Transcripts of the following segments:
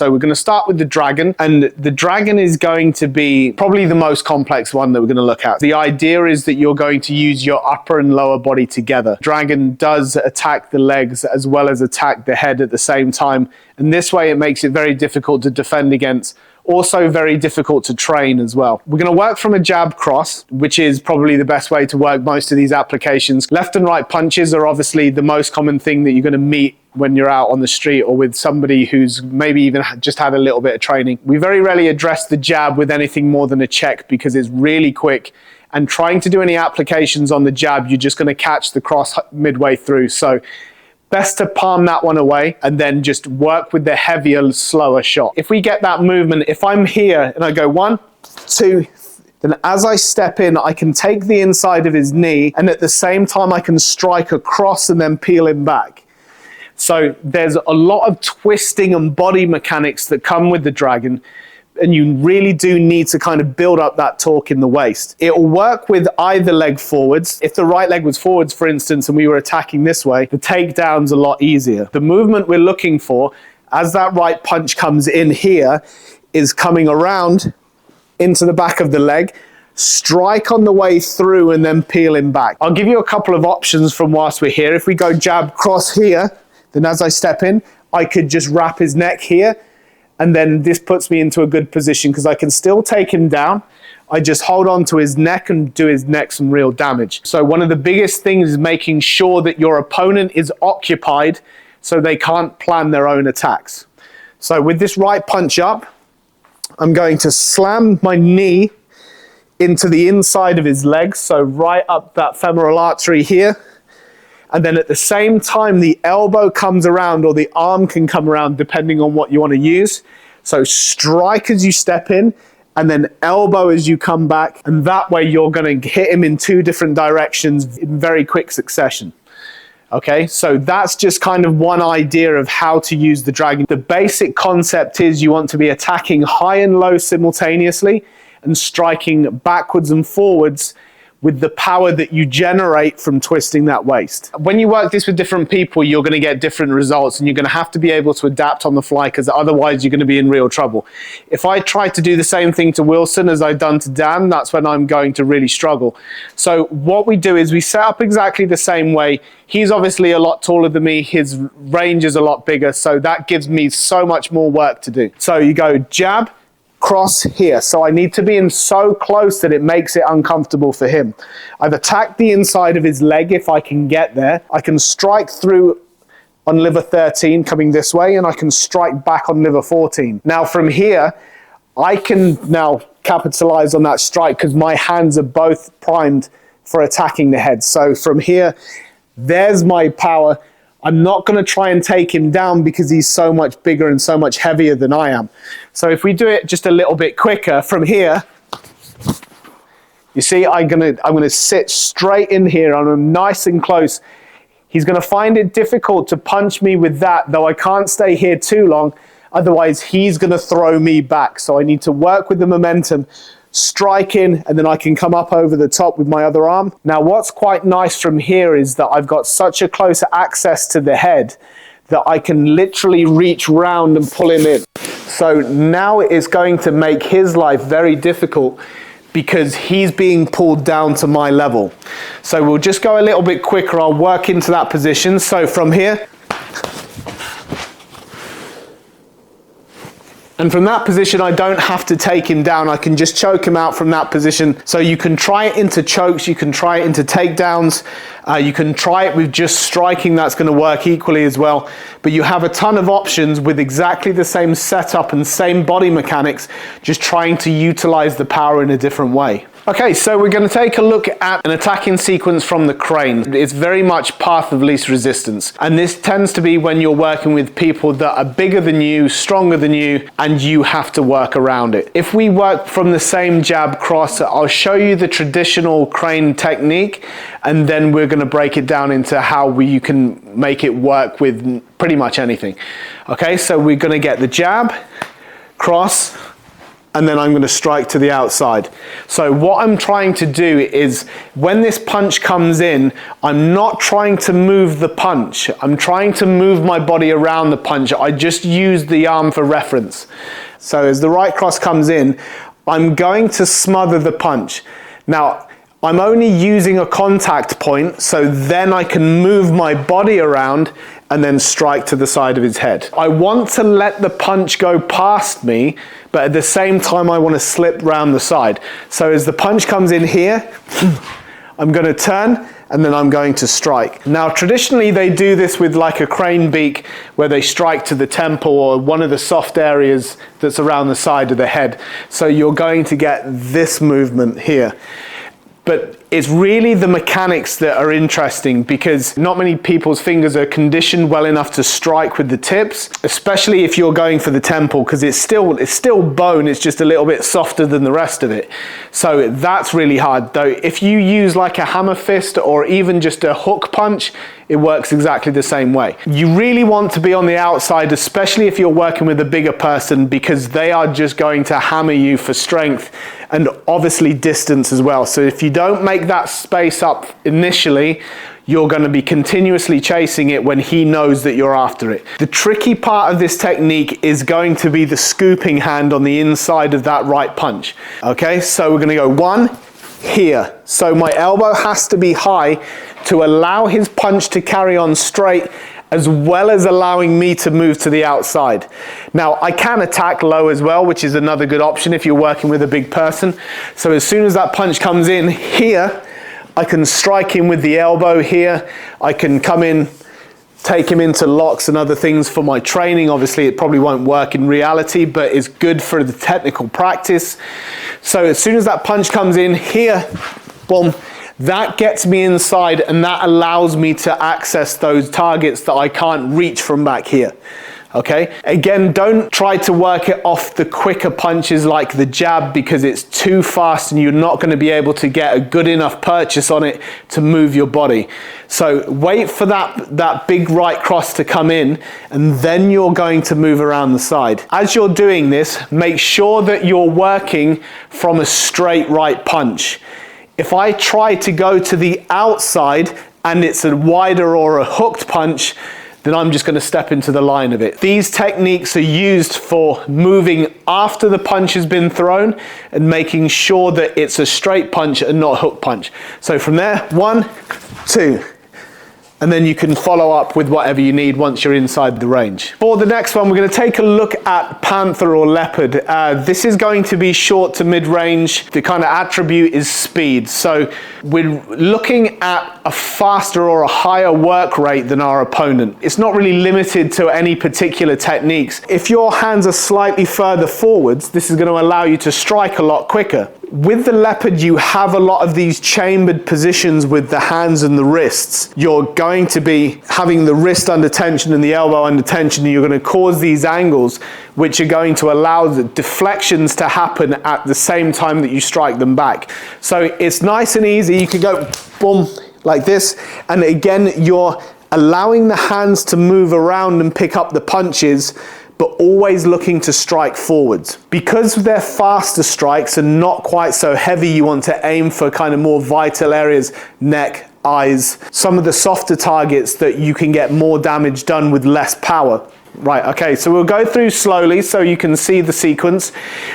So we're going to start with the dragon, and the dragon is going to be probably the most complex one that we're going to look at. The idea is that you're going to use your upper and lower body together. Dragon does attack the legs as well as attack the head at the same time, and this way it makes it very difficult to defend against. Also very difficult to train as well. We're going to work from a jab cross, which is probably the best way to work most of these applications. Left and right punches are obviously the most common thing that you're going to meet when you're out on the street or with somebody who's maybe even just had a little bit of training. We very rarely address the jab with anything more than a check because it's really quick, and trying to do any applications on the jab, you're just going to catch the cross midway through. So best to palm that one away and then just work with the heavier, slower shot. If we get that movement, if I'm here and I go 1, 2, then as I step in, I can take the inside of his knee, and at the same time I can strike across and then peel him back. So there's a lot of twisting and body mechanics that come with the dragon, and you really do need to kind of build up that torque in the waist. It will work with either leg forwards. If the right leg was forwards, for instance, and we were attacking this way, the takedown's a lot easier. The movement we're looking for, as that right punch comes in here, is coming around into the back of the leg, strike on the way through, and then peel him back. I'll give you a couple of options from whilst we're here. If we go jab cross here, then as I step in, I could just wrap his neck here, and then this puts me into a good position because I can still take him down. I just hold on to his neck and do his neck some real damage. So one of the biggest things is making sure that your opponent is occupied so they can't plan their own attacks. So with this right punch up, I'm going to slam my knee into the inside of his leg, so right up that femoral artery here. And then at the same time, the elbow comes around, or the arm can come around depending on what you want to use. So strike as you step in, and then elbow as you come back. And that way you're going to hit him in 2 different directions in very quick succession. Okay, so that's just kind of one idea of how to use the dragon. The basic concept is you want to be attacking high and low simultaneously and striking backwards and forwards with the power that you generate from twisting that waist. When you work this with different people, you're going to get different results, and you're going to have to be able to adapt on the fly, because otherwise you're going to be in real trouble. If I try to do the same thing to Wilson as I've done to Dan, that's when I'm going to really struggle. So what we do is we set up exactly the same way. He's obviously a lot taller than me. His range is a lot bigger, so that gives me so much more work to do. So you go jab, cross here. So I need to be in so close that it makes it uncomfortable for him. I've attacked the inside of his leg if I can get there. I can strike through on liver 13 coming this way, and I can strike back on liver 14. Now from here, I can now capitalize on that strike because my hands are both primed for attacking the head. So from here, there's my power. I'm not going to try and take him down because he's so much bigger and so much heavier than I am. So if we do it just a little bit quicker from here, you see, I'm going to sit straight in here. I'm nice and close. He's going to find it difficult to punch me with that, though I can't stay here too long. Otherwise, he's going to throw me back. So I need to work with the momentum, strike in, and then I can come up over the top with my other arm. Now, what's quite nice from here is that I've got such a close access to the head that I can literally reach round and pull him in. So now it's going to make his life very difficult because he's being pulled down to my level. So we'll just go a little bit quicker. I'll work into that position. So from here, and from that position, I don't have to take him down. I can just choke him out from that position. So you can try it into chokes, you can try it into takedowns, you can try it with just striking. That's going to work equally as well. But you have a ton of options with exactly the same setup and same body mechanics, just trying to utilize the power in a different way. Okay, so we're going to take a look at an attacking sequence from the crane. It's very much path of least resistance. And this tends to be when you're working with people that are bigger than you, stronger than you, and you have to work around it. If we work from the same jab cross, I'll show you the traditional crane technique, and then we're going to break it down into how you can make it work with pretty much anything. Okay, so we're going to get the jab, cross, and then I'm going to strike to the outside. So what I'm trying to do is, when this punch comes in, I'm not trying to move the punch. I'm trying to move my body around the punch. I just use the arm for reference. So as the right cross comes in, I'm going to smother the punch. Now, I'm only using a contact point, so then I can move my body around and then strike to the side of his head. I want to let the punch go past me, but at the same time I want to slip round the side. So as the punch comes in here, I'm going to turn and then I'm going to strike. Now traditionally they do this with like a crane beak, where they strike to the temple or one of the soft areas that's around the side of the head. So you're going to get this movement here. But it's really the mechanics that are interesting, because not many people's fingers are conditioned well enough to strike with the tips, especially if you're going for the temple, because it's still bone, it's just a little bit softer than the rest of it. So that's really hard. Though if you use like a hammer fist or even just a hook punch, it works exactly the same way. You really want to be on the outside, especially if you're working with a bigger person, because they are just going to hammer you for strength and obviously distance as well. So if you don't make that space up initially, you're going to be continuously chasing it when he knows that you're after it. The tricky part of this technique is going to be the scooping hand on the inside of that right punch. Okay, so we're going to go one here. So my elbow has to be high to allow his punch to carry on straight, as well as allowing me to move to the outside. Now, I can attack low as well, which is another good option if you're working with a big person. So as soon as that punch comes in here, I can strike him with the elbow here. I can come in, take him into locks and other things for my training. Obviously, it probably won't work in reality, but it's good for the technical practice. So as soon as that punch comes in here, boom, that gets me inside, and that allows me to access those targets that I can't reach from back here. Okay, again, don't try to work it off the quicker punches like the jab, because it's too fast and you're not going to be able to get a good enough purchase on it to move your body. So wait for that big right cross to come in, and then you're going to move around the side. As you're doing this, make sure that you're working from a straight right punch. If I try to go to the outside and it's a wider or a hooked punch, then I'm just going to step into the line of it. These techniques are used for moving after the punch has been thrown and making sure that it's a straight punch and not a hook punch. So from there, 1, 2. And then you can follow up with whatever you need once you're inside the range. For the next one, we're going to take a look at Panther or Leopard. This is going to be short to mid-range. The kind of attribute is speed. So we're looking at a faster or a higher work rate than our opponent. It's not really limited to any particular techniques. If your hands are slightly further forwards, this is going to allow you to strike a lot quicker. With the Leopard, you have a lot of these chambered positions with the hands and the wrists. You're going to be having the wrist under tension and the elbow under tension, and you're going to cause these angles, which are going to allow the deflections to happen at the same time that you strike them back. So it's nice and easy. You can go boom like this, and again, you're allowing the hands to move around and pick up the punches, but always looking to strike forwards. Because they're faster strikes and not quite so heavy, you want to aim for kind of more vital areas, neck, eyes, some of the softer targets that you can get more damage done with less power. Right, okay, so we'll go through slowly so you can see the sequence.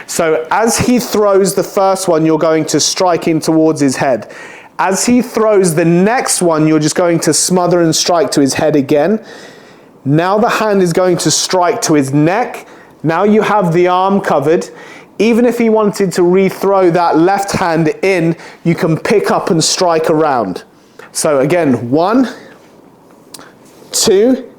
So as he throws the first one, you're going to strike in towards his head. As he throws the next one, you're just going to smother and strike to his head again. Now the hand is going to strike to his neck. Now you have the arm covered. Even if he wanted to rethrow that left hand in, you can pick up and strike around. So again, 1, 2,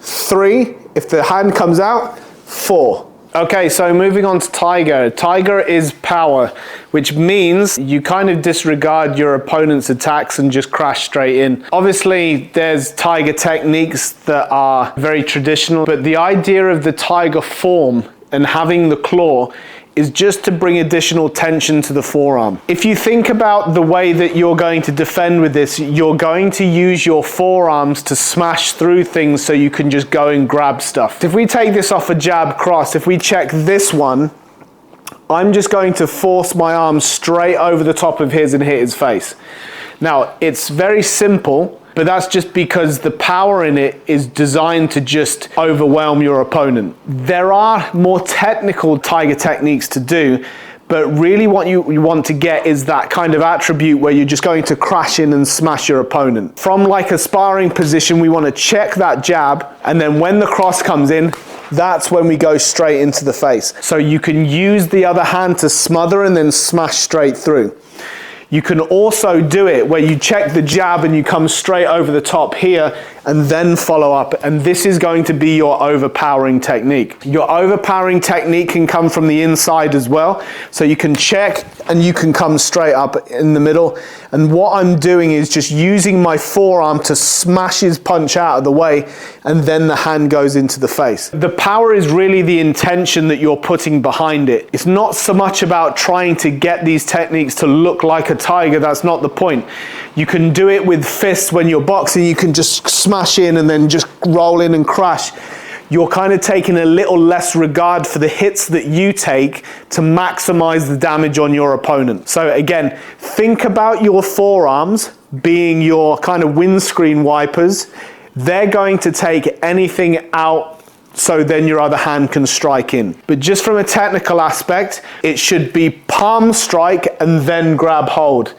3. If the hand comes out, 4. Okay, so moving on to Tiger. Tiger is power, which means you kind of disregard your opponent's attacks and just crash straight in. Obviously, there's Tiger techniques that are very traditional, but the idea of the Tiger form and having the claw is just to bring additional tension to the forearm. If you think about the way that you're going to defend with this, you're going to use your forearms to smash through things so you can just go and grab stuff. If we take this off a jab cross, if we check this one, I'm just going to force my arm straight over the top of his and hit his face. Now, it's very simple, but that's just because the power in it is designed to just overwhelm your opponent. There are more technical tiger techniques to do, but really what you want to get is that kind of attribute where you're just going to crash in and smash your opponent. From like a sparring position, we want to check that jab, and then when the cross comes in, that's when we go straight into the face. So you can use the other hand to smother and then smash straight through. You can also do it where you check the jab and you come straight over the top here and then follow up. And this is going to be your overpowering technique. Your overpowering technique can come from the inside as well. So you can check and you can come straight up in the middle. And what I'm doing is just using my forearm to smash his punch out of the way, and then the hand goes into the face. The power is really the intention that you're putting behind it. It's not so much about trying to get these techniques to look like a tiger. That's not the point. You can do it with fists when you're boxing. You can just smash in and then just roll in and crash. You're kind of taking a little less regard for the hits that you take to maximize the damage on your opponent. So again, think about your forearms being your kind of windscreen wipers. They're going to take anything out so then your other hand can strike in. But just from a technical aspect, it should be palm strike and then grab hold.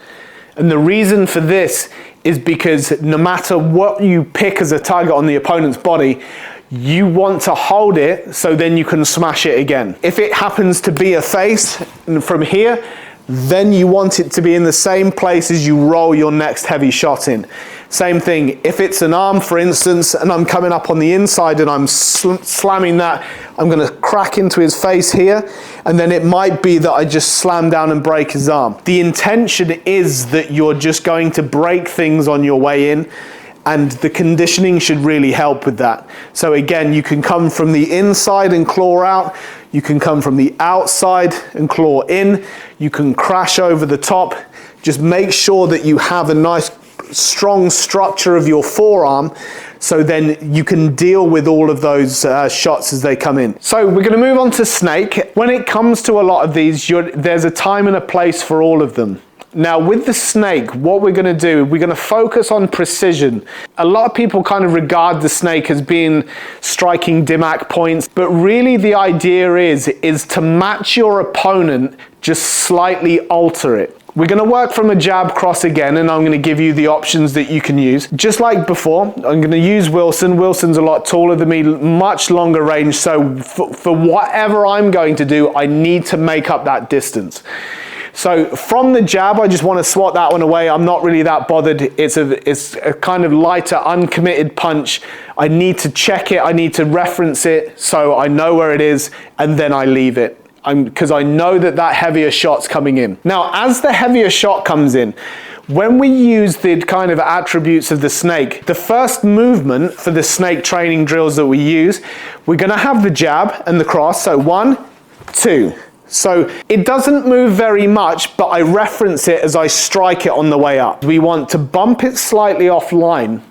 And the reason for this is because no matter what you pick as a target on the opponent's body, you want to hold it so then you can smash it again. If it happens to be a face and from here, then you want it to be in the same place as you roll your next heavy shot in. Same thing, if it's an arm, for instance, and I'm coming up on the inside and I'm slamming that, I'm gonna crack into his face here, and then it might be that I just slam down and break his arm. The intention is that you're just going to break things on your way in, and the conditioning should really help with that. So again, you can come from the inside and claw out, you can come from the outside and claw in, you can crash over the top. Just make sure that you have a nice strong structure of your forearm, so then you can deal with all of those shots as they come in. So we're going to move on to snake. When it comes to a lot of these, there's a time and a place for all of them. Now with the snake, what we're going to do, we're going to focus on precision. A lot of people kind of regard the snake as being striking Dirac points, but really the idea is to match your opponent, just slightly alter it. We're going to work from a jab cross again, and I'm going to give you the options that you can use. Just like before, I'm going to use Wilson. Wilson's a lot taller than me, much longer range, so for whatever I'm going to do, I need to make up that distance. So from the jab, I just want to swat that one away. I'm not really that bothered. It's a kind of lighter, uncommitted punch. I need to check it. I need to reference it so I know where it is, and then I leave it. Because I know that heavier shot's coming in. Now, as the heavier shot comes in, when we use the kind of attributes of the snake, the first movement for the snake training drills that we use, we're going to have the jab and the cross. So 1, 2. So it doesn't move very much, but I reference it as I strike it on the way up. We want to bump it slightly offline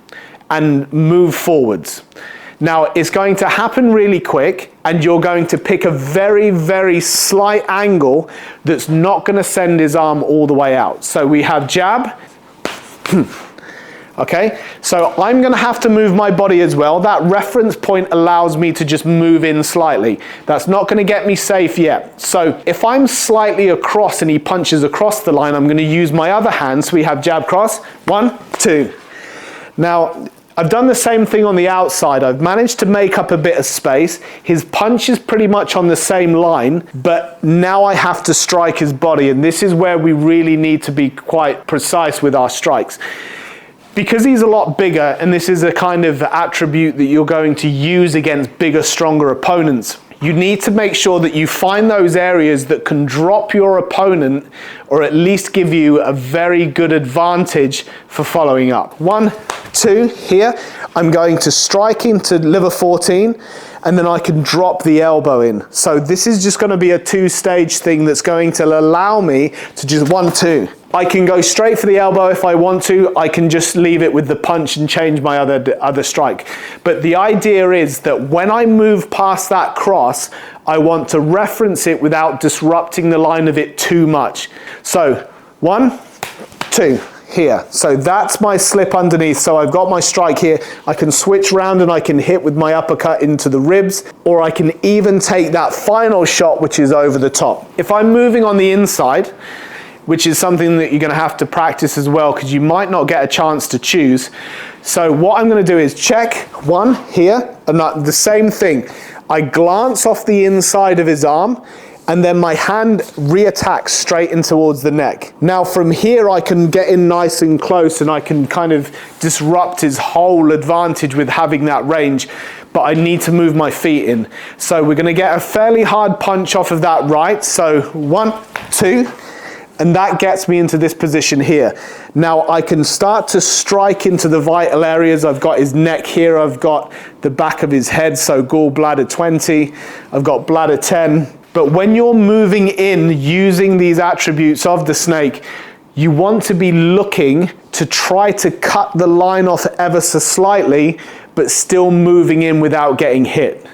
and move forwards. Now, it's going to happen really quick, and you're going to pick a very, very slight angle that's not going to send his arm all the way out. So we have jab. Okay, so I'm going to have to move my body as well. That reference point allows me to just move in slightly. That's not going to get me safe yet. So if I'm slightly across and he punches across the line, I'm going to use my other hand. So we have jab cross. 1, 2. Now, I've done the same thing on the outside. I've managed to make up a bit of space. His punch is pretty much on the same line, but now I have to strike his body, and this is where we really need to be quite precise with our strikes. Because he's a lot bigger, and this is a kind of attribute that you're going to use against bigger, stronger opponents, you need to make sure that you find those areas that can drop your opponent, or at least give you a very good advantage for following up. 1, 2, here. I'm going to strike into liver 14, and then I can drop the elbow in. So this is just going to be a two-stage thing that's going to allow me to just 1, 2. I can go straight for the elbow if I want to. I can just leave it with the punch and change my other strike. But the idea is that when I move past that cross, I want to reference it without disrupting the line of it too much. So 1, 2. Here. So that's my slip underneath. So I've got my strike here. I can switch round and I can hit with my uppercut into the ribs, or I can even take that final shot, which is over the top. If I'm moving on the inside, which is something that you're going to have to practice as well, because you might not get a chance to choose. So what I'm going to do is check 1 here, and the same thing. I glance off the inside of his arm, and then my hand re-attacks straight in towards the neck. Now from here I can get in nice and close and I can kind of disrupt his whole advantage with having that range, but I need to move my feet in. So we're gonna get a fairly hard punch off of that right. So 1, 2, and that gets me into this position here. Now I can start to strike into the vital areas. I've got his neck here, I've got the back of his head, so gallbladder 20, I've got bladder 10. But when you're moving in using these attributes of the snake, you want to be looking to try to cut the line off ever so slightly, but still moving in without getting hit.